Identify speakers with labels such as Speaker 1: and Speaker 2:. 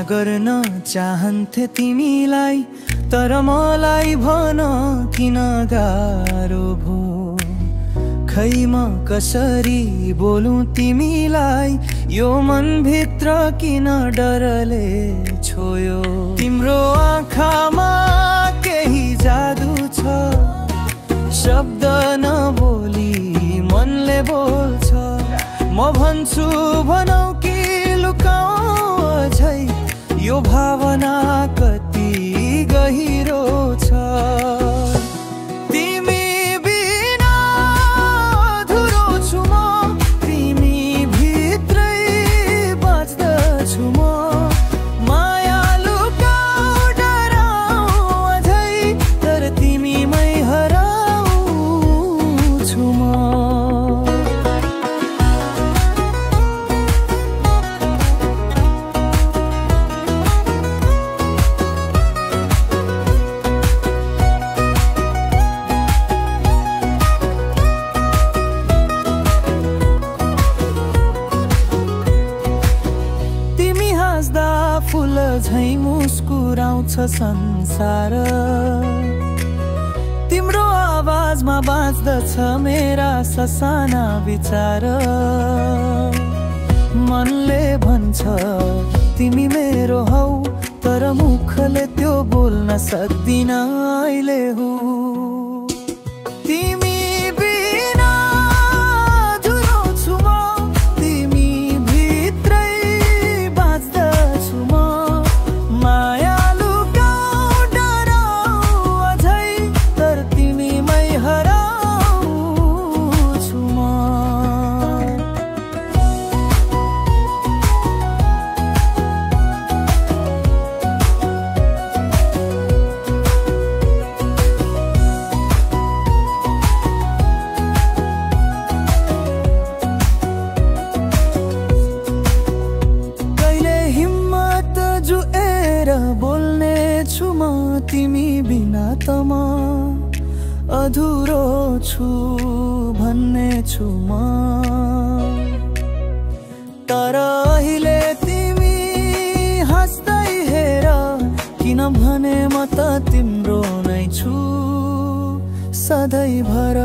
Speaker 1: गर्न चाहन्थे तिमीलाई, तर मलाई भन किन गाह्रो भो। खै म कसरी बोलूं तिमीलाई, यो मनभित्र किन डरले छोयो। तिम्रो आँखामा केही जादु छ, शब्द नबोली मनले बोल्छ। म भन्छु भनौ कि लुकाऊ अझै, यो भावना कति गहिरो छ। तिमी बिना अधुरो छु म, तिमी भित्रै बाँच्दछु म। माया लुकाऊ डराऊ अझै, तर तिमीमै हराउँछु म। फूल झै मुस्कुराउँछ संसार, तिम्रो आवाजमा बाँच्दछ मेरा ससाना विचार। मनले भन्छ तिमी मेरो हौ, तर मुखले त्यो बोल्न सक्दिन अहिले हु। तिमी बिना अधुरो छु म, तिमी भित्रै बाँच्दछु म। माया लुकाऊ डराऊ अझै, तर तिमीमै हराउँछु म। बोल्ने छु म तिमी बिना त म, अधुरो छु भन्ने छु म। तर अहिले तिमी हाँस्दै हेर, किनभने म त तिम्रो नै छु सधैँभर।